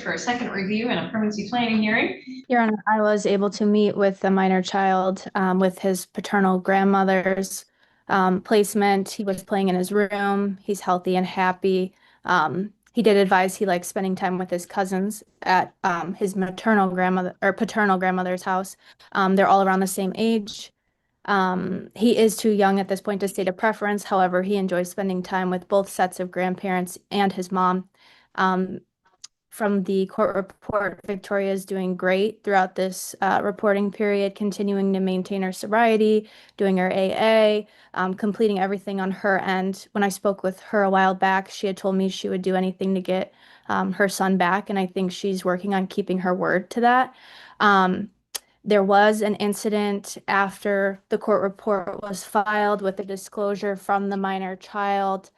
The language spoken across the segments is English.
for a second review and a permanency planning hearing. Your Honor, I was able to meet with the minor child with his paternal grandmother's placement. He was playing in his room. He's healthy and happy. He did advise he likes spending time with his cousins at his maternal grandmother or paternal grandmother's house. They're all around the same age. He is too young at this point to state a preference. However, he enjoys spending time with both sets of grandparents and his mom. Um, from the court report, Victoria is doing great throughout this reporting period, continuing to maintain her sobriety, doing her AA, completing everything on her end. When I spoke with her a while back, she had told me she would do anything to get her son back, and I think she's working on keeping her word to that. There was an incident after the court report was filed with a disclosure from the minor child.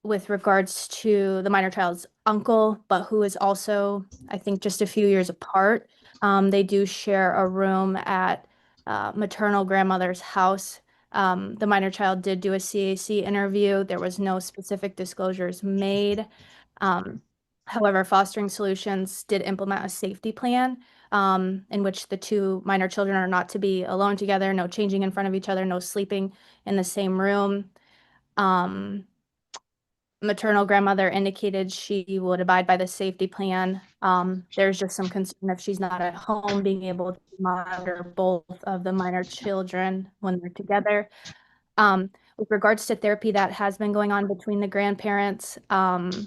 With regards to the minor child's uncle, but who is also, I think, just a few years apart. They do share a room at maternal grandmother's house. The minor child did do a CAC interview. There was no specific disclosures made. Um, However, Fostering Solutions did implement a safety plan in which the two minor children are not to be alone together, no changing in front of each other, no sleeping in the same room. Maternal grandmother indicated she would abide by the safety plan. There's just some concern if she's not at home, being able to monitor both of the minor children when they're together. With regards to therapy that has been going on between the grandparents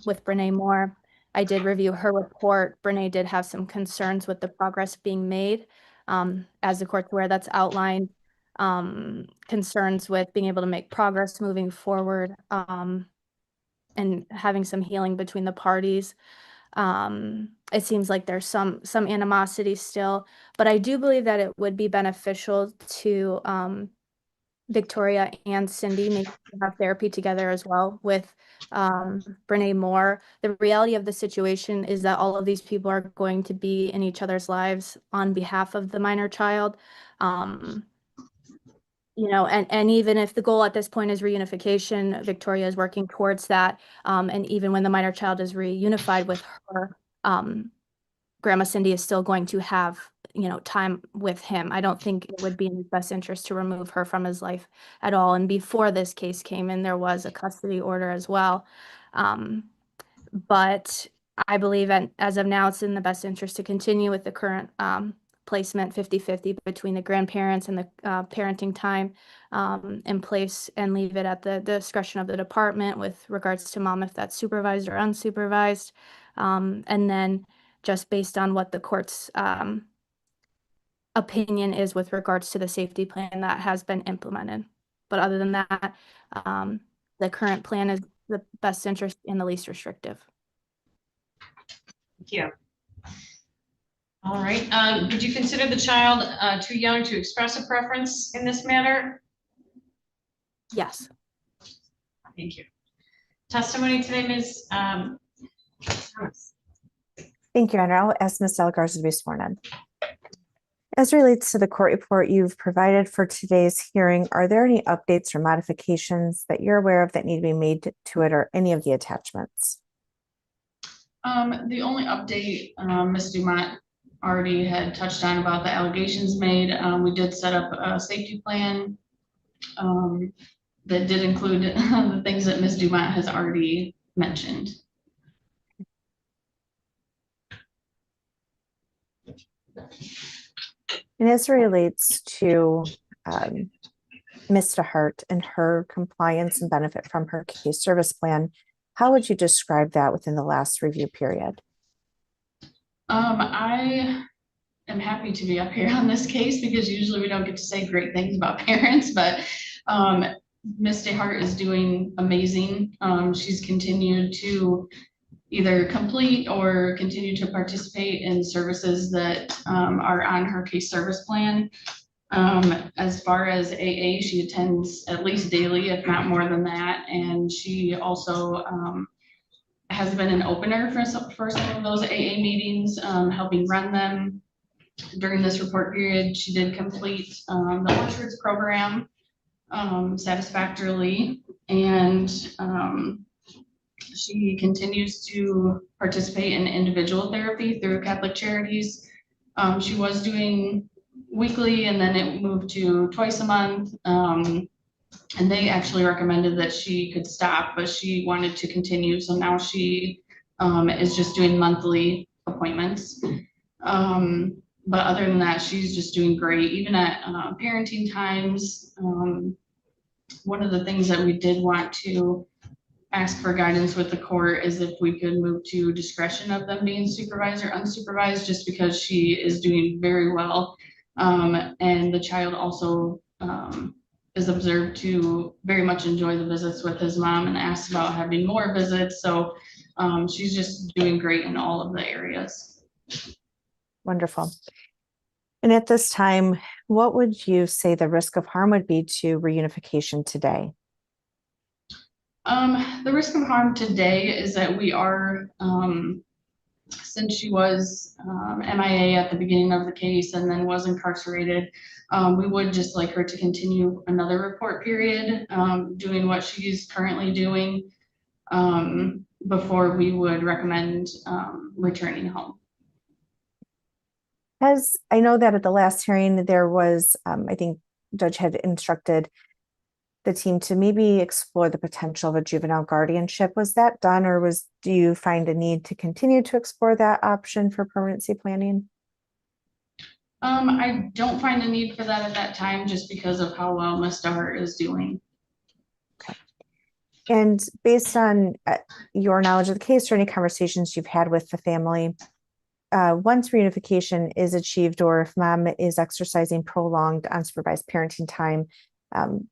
with Brene Moore, I did review her report. Brene did have some concerns with the progress being made. As the court's aware, that's outlined concerns with being able to make progress moving forward. And having some healing between the parties. It seems like there's some animosity still, but I do believe that it would be beneficial to Victoria and Cindy maybe have therapy together as well with Brene Moore. The reality of the situation is that all of these people are going to be in each other's lives on behalf of the minor child. And even if the goal at this point is reunification, Victoria is working towards that. And even when the minor child is reunified with her, Grandma Cindy is still going to have, time with him. I don't think it would be in his best interest to remove her from his life at all. And before this case came in, there was a custody order as well. But I believe as of now, it's in the best interest to continue with the current placement 50-50 between the grandparents and the parenting time in place, and leave it at the discretion of the department with regards to mom if that's supervised or unsupervised. And then just based on what the court's opinion is with regards to the safety plan that has been implemented. But other than that, the current plan is the best interest and the least restrictive. Thank you. All right. Did you consider the child too young to express a preference in this matter? Yes. Thank you. Testimony today, Ms. Thank you, Honor. I'll ask Ms. De La Garza to be sworn in. As relates to the court report you've provided for today's hearing, are there any updates or modifications that you're aware of that need to be made to it or any of the attachments? The only update Ms. Dumont already had touched on about the allegations made. We did set up a safety plan that did include the things that Ms. Dumont has already mentioned. And as it relates to Ms. Dehart and her compliance and benefit from her case service plan, how would you describe that within the last review period? I am happy to be up here on this case because usually we don't get to say great things about parents, but Ms. Dehart is doing amazing. She's continued to either complete or continue to participate in services that are on her case service plan. As far as AA, she attends at least daily, if not more than that. And she also has been an opener for some of those AA meetings, helping run them. During this report period, she did complete the Orchards program satisfactorily. And She continues to participate in individual therapy through Catholic Charities. She was doing weekly and then it moved to twice a month. And they actually recommended that she could stop, but she wanted to continue. So now she is just doing monthly appointments. But other than that, she's just doing great, even at parenting times. One of the things that we did want to ask for guidance with the court is if we could move to discretion of them being supervised or unsupervised, just because she is doing very well. And the child also is observed to very much enjoy the visits with his mom and asks about having more visits. So she's just doing great in all of the areas. Wonderful. And at this time, what would you say the risk of harm would be to reunification today? The risk of harm today is that we are, since she was MIA at the beginning of the case and then was incarcerated, we would just like her to continue another report period, doing what she's currently doing, before we would recommend returning home. As I know that at the last hearing, there was, I think Judge had instructed the team to maybe explore the potential of a juvenile guardianship. Was that done, or do you find a need to continue to explore that option for permanency planning? I don't find a need for that at that time, just because of how well Ms. Dehart is doing. Okay. And based on your knowledge of the case or any conversations you've had with the family, once reunification is achieved, or if mom is exercising prolonged unsupervised parenting time,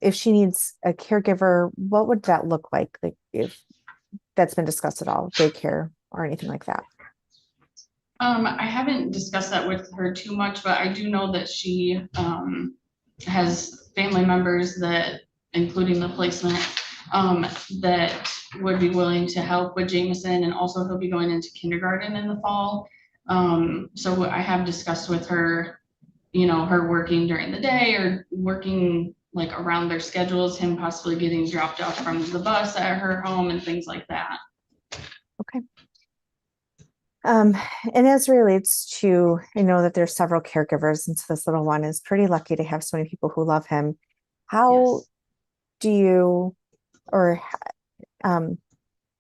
if she needs a caregiver, what would that look like? Like, if that's been discussed at all, daycare or anything like that? I haven't discussed that with her too much, but I do know that she has family members that, including the placement, that would be willing to help with Jameson, and also he'll be going into kindergarten in the fall. So I have discussed with her, you know, her working during the day or working like around their schedules, him possibly getting dropped off from the bus at her home and things like that. Okay. And as relates to, I know that there's several caregivers, and so this little one is pretty lucky to have so many people who love him. How Yes. do you, or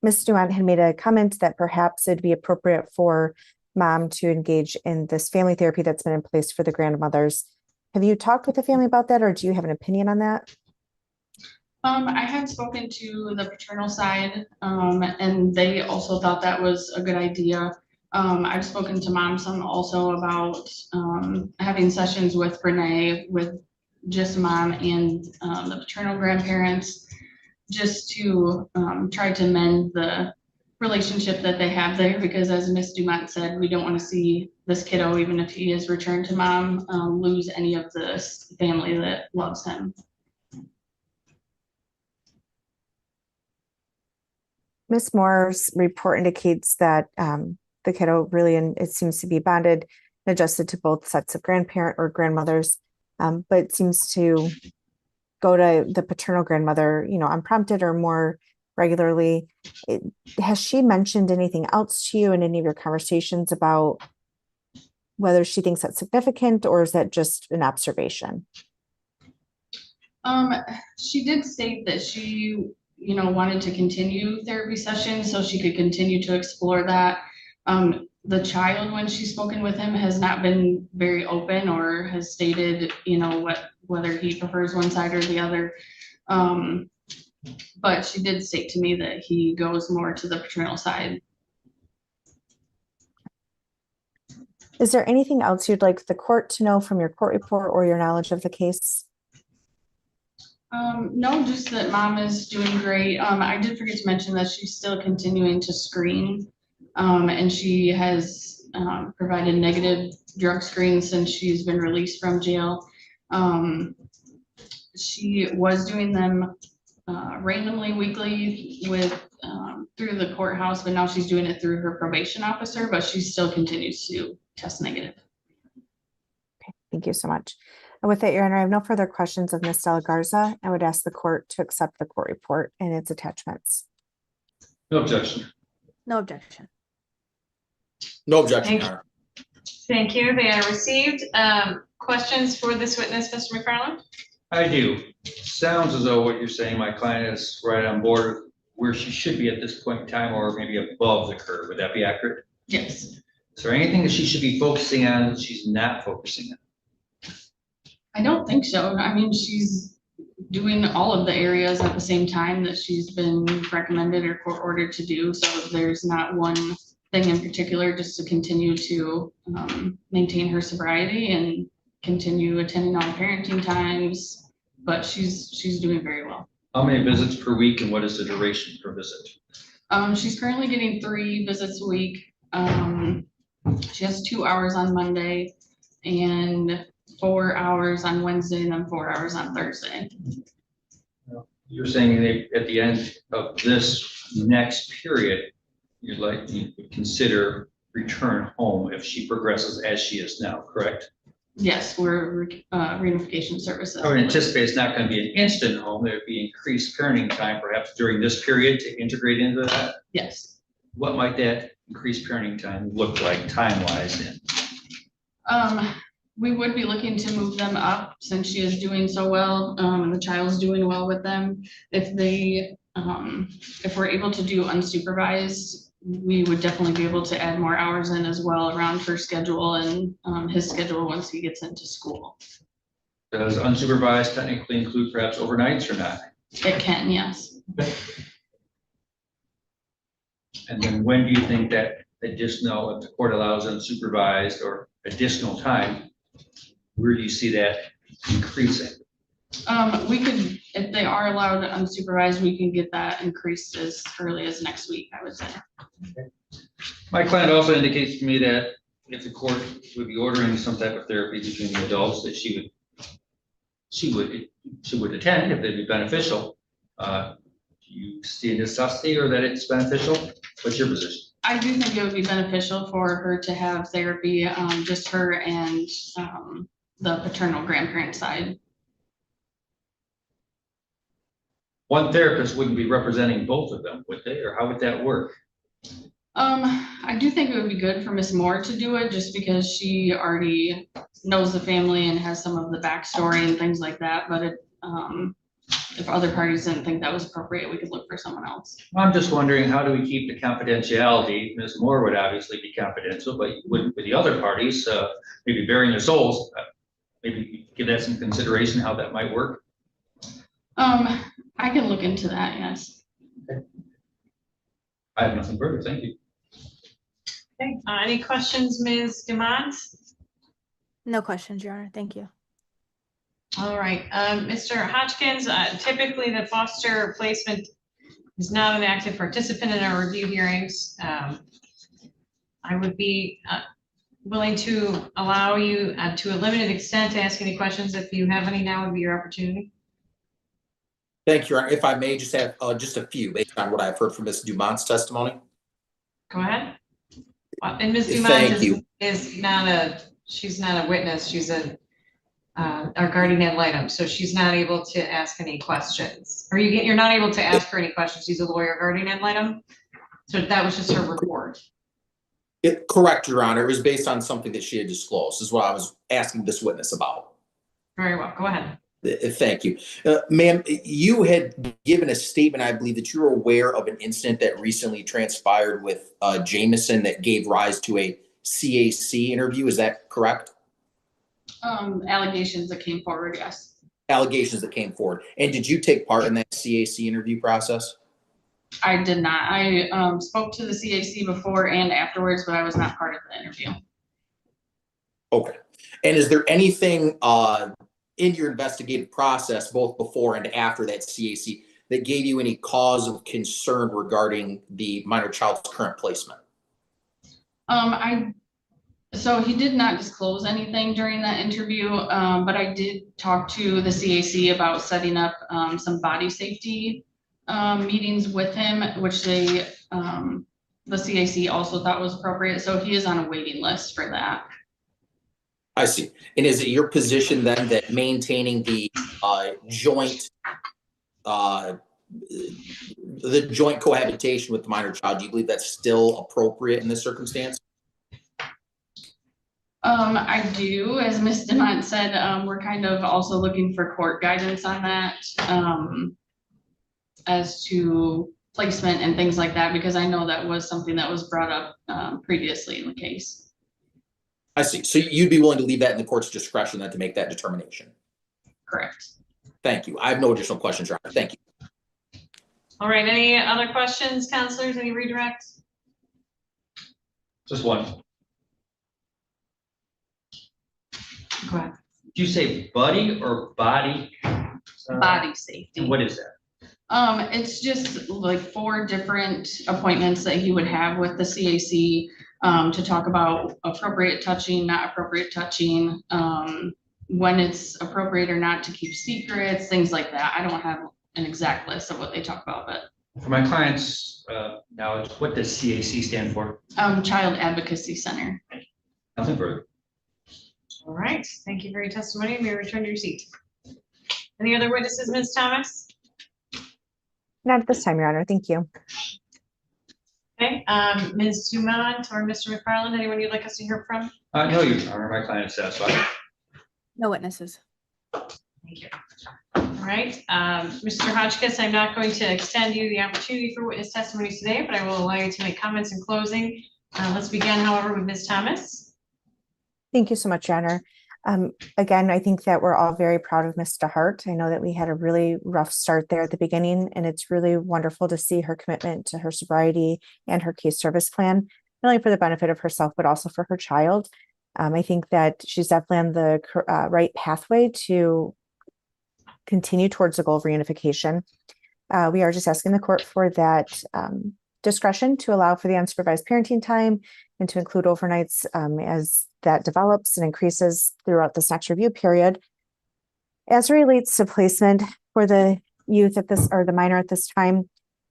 Ms. Dumont had made a comment that perhaps it'd be appropriate for mom to engage in this family therapy that's been in place for the grandmothers. Have you talked with the family about that, or do you have an opinion on that? I had spoken to the paternal side, and they also thought that was a good idea. I've spoken to mom some also about having sessions with Renee, with just mom and the paternal grandparents, just to try to mend the relationship that they have there, because as Ms. Dumont said, we don't want to see this kiddo, even if he is returned to mom, lose any of this family that loves him. Ms. Moore's report indicates that the kiddo really, and it seems to be bonded and adjusted to both sets of grandparent or grandmothers, but seems to go to the paternal grandmother, you know, unprompted or more regularly. Has she mentioned anything else to you in any of your conversations about whether she thinks that's significant, or is that just an observation? She did state that she, you know, wanted to continue therapy sessions so she could continue to explore that. The child, when she's spoken with him, has not been very open or has stated, you know, whether he prefers one side or the other. But she did state to me that he goes more to the paternal side. Is there anything else you'd like the court to know from your court report or your knowledge of the case? No, just that mom is doing great. I did forget to mention that she's still continuing to screen, and she has provided negative drug screens since she's been released from jail. She was doing them randomly weekly with through the courthouse, but now she's doing it through her probation officer, but she still continues to test negative. Okay, thank you so much. And with that, Your Honor, I have no further questions of Ms. De La Garza. I would ask the court to accept the court report and its attachments. No objection. No objection. No objection, Thank Your Honor. Thank you. They are received. Questions for this witness, Mr. McFarland? I do. Sounds as though what you're saying, my client is right on board where she should be at this point in time, or maybe above the curve. Would that be accurate? Yes. Is there anything that she should be focusing on that she's not focusing on? I don't think so. I mean, she's doing all of the areas at the same time that she's been recommended or court ordered to do. So there's not one thing in particular, just to continue to maintain her sobriety and continue attending all parenting times. But she's doing very well. How many visits per week and what is the duration per visit? She's currently getting 3 visits a week. She has 2 hours on Monday and 4 hours on Wednesday and then 4 hours on Thursday. You're saying that at the end of this next period, you would consider return home if she progresses as she is now, correct? Yes, we're reunification services. I would anticipate it's not going to be an instant home. There'd be increased parenting time perhaps during this period to integrate into that. Yes. What might that increased parenting time look like time-wise then? We would be looking to move them up since she is doing so well, and the child's doing well with them. If they, if we're able to do unsupervised, we would definitely be able to add more hours in as well around her schedule and his schedule once he gets into school. Does unsupervised technically include perhaps overnights or not? It can, yes. And then when do you think that additional, if the court allows unsupervised or additional time, where do you see that increasing? We could, if they are allowed unsupervised, we can get that increased as early as next week, I would say. My client also indicates to me that if the court would be ordering some type of therapy between the adults, that she would attend if they'd be beneficial. Do you see a necessity or that it's beneficial? What's your position? I do think it would be beneficial for her to have therapy, just her and the paternal grandparent side. One therapist wouldn't be representing both of them, would they? Or how would that work? I do think it would be good for Miss Moore to do it just because she already knows the family and has some of the backstory and things like that. But if other parties didn't think that was appropriate, we could look for someone else. I'm just wondering, how do we keep the confidentiality? Ms. Moore would obviously be confidential, but you wouldn't with the other parties, maybe bearing their souls. Maybe give that some consideration, how that might work. I can look into that, yes. Okay. I have nothing further, thank you. Okay, any questions, Ms. Dumont? No questions, Your Honor. Thank you. All right, Mr. Hodgkins, typically the foster placement is not an active participant in our review hearings. I would be willing to allow you to a limited extent to ask any questions. If you have any, now would be your opportunity. Thank you, Your Honor. If I may just have just a few based on what I've heard from Ms. Dumont's testimony. Go ahead. And Ms. Thank Dumont you. is not she's not a witness. She's our guardian ad litem, so she's not able to ask any questions. Or you're not able to ask her any questions. She's a lawyer guardian ad litem. So that was just her report. Correct, Your Honor. It was based on something that she had disclosed, is what I was asking this witness about. Very well. Go ahead. Thank you. Ma'am, you had given a statement, I believe, that you're aware of an incident that recently transpired with Jameson that gave rise to a CAC interview. Is that correct? Allegations that came forward, yes. Allegations that came forward. And did you take part in that CAC interview process? I did not. I spoke to the CAC before and afterwards, but I was not part of the interview. Okay. And is there anything in your investigative process, both before and after that CAC, that gave you any cause of concern regarding the minor child's current placement? So he did not disclose anything during that interview, but I did talk to the CAC about setting up some body safety meetings with him, which the CAC also thought was appropriate. So he is on a waiting list for that. I see. And is it your position then that maintaining the joint the joint cohabitation with the minor child, do you believe that's still appropriate in this circumstance? I do, as Ms. Demont said, we're kind of also looking for court guidance on that, as to placement and things like that, because I know that was something that was brought up, previously in the case. I see. So you'd be willing to leave that in the court's discretion then to make that determination? Correct. Thank you. I have no additional questions, Your Honor. Thank you. All right, any other questions, counselors, any redirects? Just one. Go ahead. Did you say buddy or body? Body safety. And what is that? It's just like 4 different appointments that he would have with the CAC, to talk about appropriate touching, not appropriate touching, when it's appropriate or not to keep secrets, things like that. I don't have an exact list of what they talk about, but For my clients, now, what does CAC stand for? Child Advocacy Center. Nothing further. All right, thank you for your testimony. You may return to your seat. Any other witnesses, Ms. Thomas? Not at this time, Your Honor. Thank you. Okay, Ms. Dumont or Mr. McFarland, anyone you'd like us to hear from? No, Your Honor, my client is satisfied. No witnesses. Thank you. All right, Mr. Hodgkiss, I'm not going to extend you the opportunity for witness testimony today, but I will allow you to make comments in closing. Let's begin, however, with Ms. Thomas. Thank you so much, Your Honor. Again, I think that we're all very proud of Ms. Dehart. I know that we had a really rough start there at the beginning, and it's really wonderful to see her commitment to her sobriety and her case service plan, not only for the benefit of herself, but also for her child. I think that she's definitely on the right pathway to continue towards the goal of reunification. We are just asking the court for that discretion to allow for the unsupervised parenting time and to include overnights as that develops and increases throughout this next review period. As it relates to placement for the youth at this, or the minor at this time,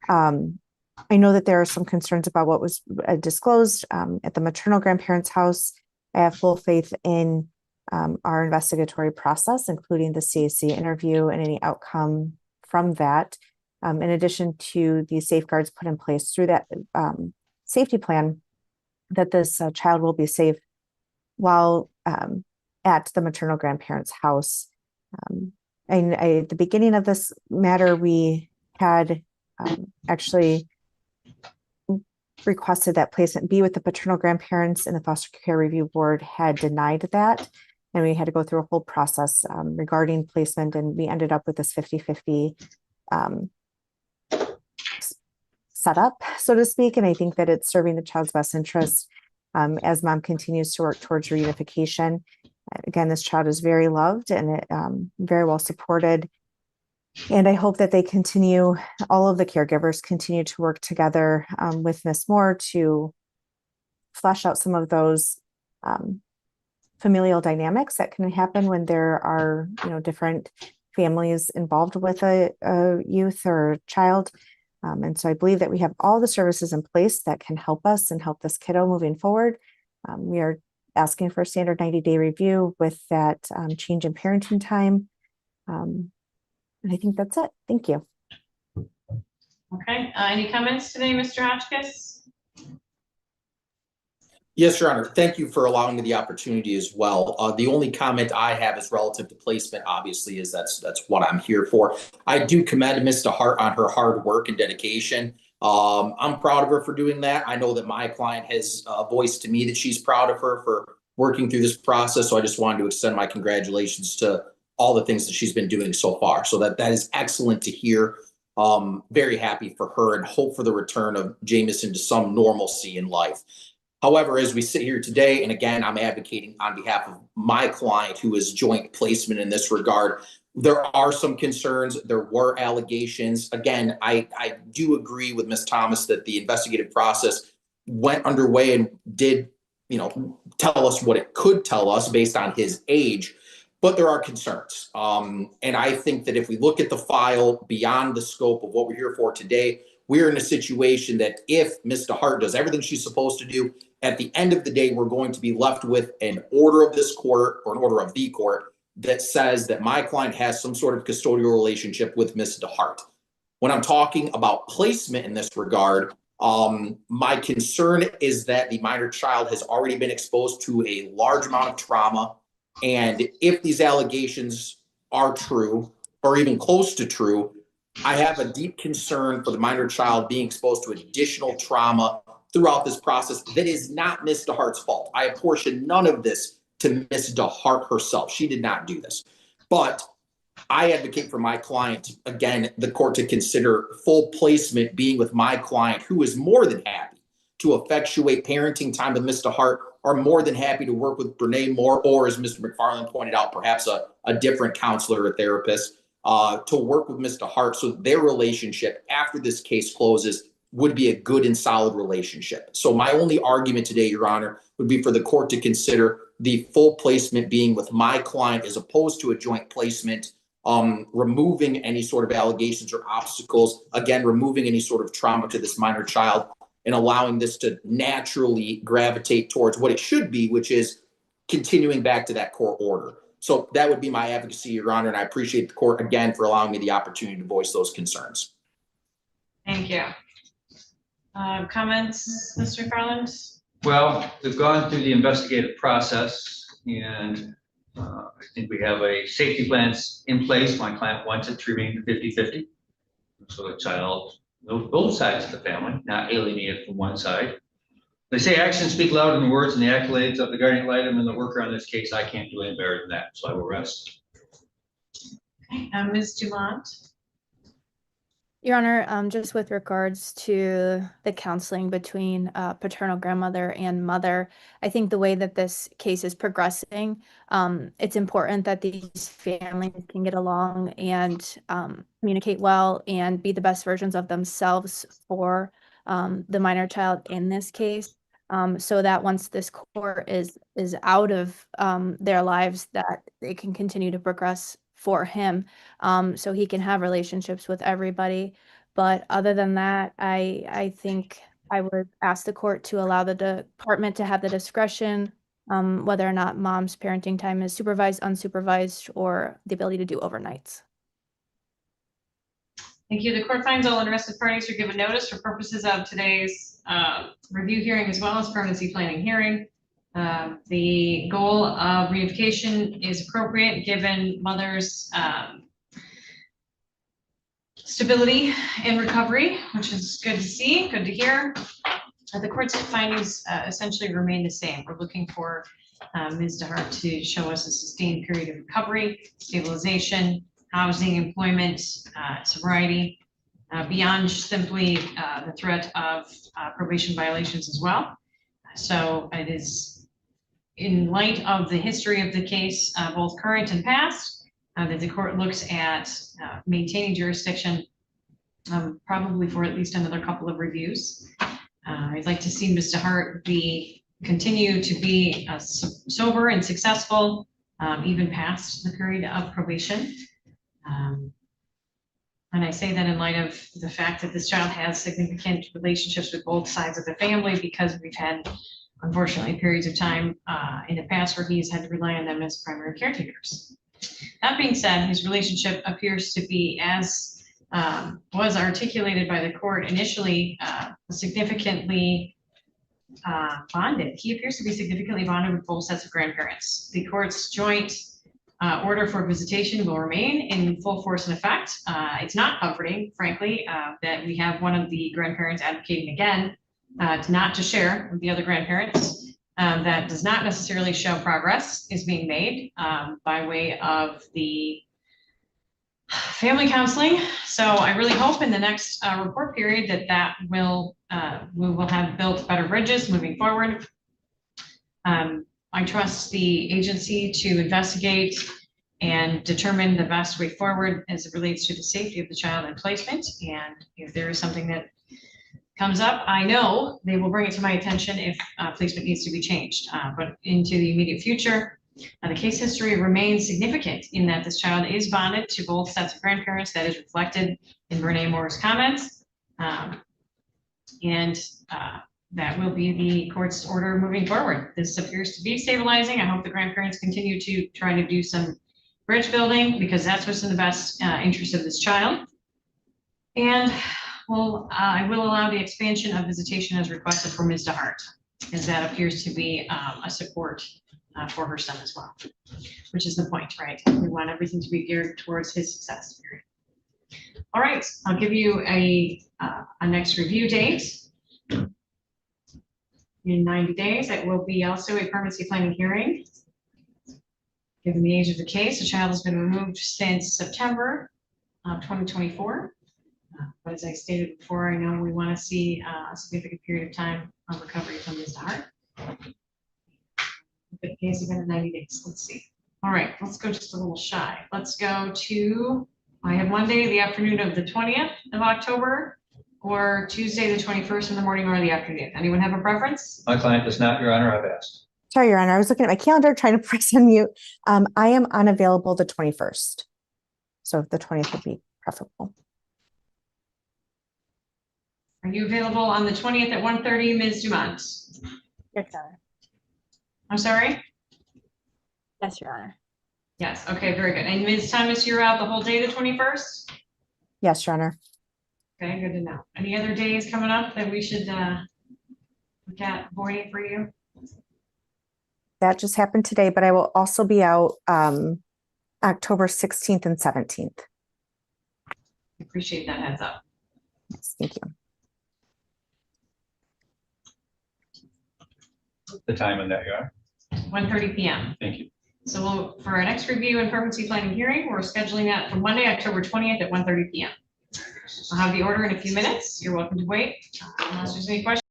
I know that there are some concerns about what was disclosed at the maternal grandparents' house. I have full faith in our investigatory process, including the CAC interview and any outcome from that. In addition to the safeguards put in place through that safety plan, that this child will be safe while at the maternal grandparents' house. And at the beginning of this matter, we had actually requested that placement be with the paternal grandparents, and the foster care review board had denied that. And we had to go through a whole process regarding placement, and we ended up with this 50-50 setup, so to speak. And I think that it's serving the child's best interest as mom continues to work towards reunification. Again, this child is very loved and very well supported. And I hope that they continue, all of the caregivers continue to work together with Ms. Moore to flesh out some of those familial dynamics that can happen when there are, different families involved with a youth or a child. And so I believe that we have all the services in place that can help us and help this kiddo moving forward. We are asking for a standard 90-day review with that change in parenting time. And I think that's it. Thank you. Okay, any comments today, Mr. Hotchkiss? Yes, Your Honor. Thank you for allowing me the opportunity as well. The only comment I have is relative to placement, obviously, is that's what I'm here for. I do commend Ms. Dehart on her hard work and dedication. I'm proud of her for doing that. I know that my client has voiced to me that she's proud of her for working through this process. So I just wanted to extend my congratulations to all the things that she's been doing so far. So that is excellent to hear. Very happy for her and hope for the return of Jameson to some normalcy in life. However, as we sit here today, and again, I'm advocating on behalf of my client who is joint placement in this regard, there are some concerns. There were allegations. Again, I do agree with Ms. Thomas that the investigative process went underway and did, tell us what it could tell us based on his age. But there are concerns. And I think that if we look at the file beyond the scope of what we're here for today, we're in a situation that if Ms. Dehart does everything she's supposed to do, at the end of the day, we're going to be left with an order of this court or an order of the court that says that my client has some sort of custodial relationship with Ms. Dehart. When I'm talking about placement in this regard, my concern is that the minor child has already been exposed to a large amount of trauma. And if these allegations are true or even close to true, I have a deep concern for the minor child being exposed to additional trauma throughout this process that is not Ms. Dehart's fault. I apportion none of this to Ms. Dehart herself. She did not do this. But I advocate for my client, again, the court to consider full placement being with my client, who is more than happy to effectuate parenting time with Ms. Dehart, are more than happy to work with Brene Moore, or as Mr. McFarland pointed out, perhaps a different counselor or therapist to work with Ms. Dehart, so their relationship after this case closes would be a good and solid relationship. So my only argument today, Your Honor, would be for the court to consider the full placement being with my client as opposed to a joint placement, removing any sort of allegations or obstacles, again, removing any sort of trauma to this minor child and allowing this to naturally gravitate towards what it should be, which is continuing back to that court order. So that would be my advocacy, Your Honor, and I appreciate the court again for allowing me the opportunity to voice those concerns. Thank you. Comments, Mr. McFarland? Well, we've gone through the investigative process, and I think we have a safety plan in place. My client wants it to remain 50-50. So the child, both sides of the family, not alienated from one side. They say actions speak louder than words, and the accolades of the guardian ad litem and the worker on this case, I can't do any better than that, so I will rest. Okay, Ms. Dumont? Your Honor, just with regards to the counseling between paternal grandmother and mother, I think the way that this case is progressing, it's important that these families can get along and communicate well and be the best versions of themselves for the minor child in this case, so that once this court is out of their lives, that they can continue to progress for him, so he can have relationships with everybody. But other than that, I think I would ask the court to allow the department to have the discretion, whether or not mom's parenting time is supervised, unsupervised, or the ability to do overnights. Thank you. The court finds all interested parties are given notice for purposes of today's review hearing as well as permanency planning hearing. The goal of reunification is appropriate given mother's stability and recovery, which is good to see, good to hear. The court's findings essentially remain the same. We're looking for Ms. Dehart to show us a sustained period of recovery, stabilization, housing, employment, sobriety, beyond simply the threat of probation violations as well. So it is in light of the history of the case, both current and past, that the court looks at maintaining jurisdiction probably for at least another couple of reviews. I'd like to see Ms. Dehart continue to be sober and successful, even past the period of probation. And I say that in light of the fact that this child has significant relationships with both sides of the family, because we've had, unfortunately, periods of time in the past where he's had to rely on them as primary caretakers. That being said, his relationship appears to be, as was articulated by the court initially, significantly bonded. He appears to be significantly bonded with both sets of grandparents. The court's joint order for visitation will remain in full force and effect. It's not comforting, frankly, that we have one of the grandparents advocating again not to share with the other grandparents. That does not necessarily show progress is being made by way of the family counseling. So I really hope in the next report period that we will have built better bridges moving forward. I trust the agency to investigate and determine the best way forward as it relates to the safety of the child and placement. And if there is something that comes up, I know they will bring it to my attention if placement needs to be changed. But into the immediate future, the case history remains significant in that this child is bonded to both sets of grandparents. That is reflected in Brene Moore's comments. That will be the court's order moving forward. This appears to be stabilizing. I hope the grandparents continue to try to do some bridge building, because that's what's in the best interest of this child. And well, I will allow the expansion of visitation as requested for Ms. Dehart, as that appears to be a support for her son as well, which is the point, right? We want everything to be geared towards his success. All right, I'll give you a next review date. In 90 days, it will be also a permanency planning hearing. Given the age of the case, the child has been removed since September of 2024. But as I stated before, I know we want to see a significant period of time on recovery from Ms. Dehart. The case again in 90 days. Let's see. All right, let's go just a little shy. Let's go to, I have Monday, the afternoon of the 20th of October, or Tuesday, the 21st in the morning or the afternoon. Anyone have a preference? My client does not, Your Honor, I've asked. Sorry, Your Honor, I was looking at my calendar, trying to press unmute. I am unavailable the 21st. So the 20th would be preferable. Are you available on the 20th at 1:30, Ms. Dumont? Yes, Your Honor. I'm sorry? Yes, Your Honor. Yes, okay, very good. And Ms. Thomas, you're out the whole day, the 21st? Yes, Your Honor. Okay, good to know. Any other days coming up that we should look at avoiding for you? That just happened today, but I will also be out October 16th and 17th. Appreciate that heads up. Yes, thank you. The time on that, Your Honor. 1:30 p.m. Thank you. So we'll, for our next review and permanency planning hearing, we're scheduling that for Monday, October 20th at 1:30 p.m. I'll have the order in a few minutes. You're welcome to wait unless there's any questions.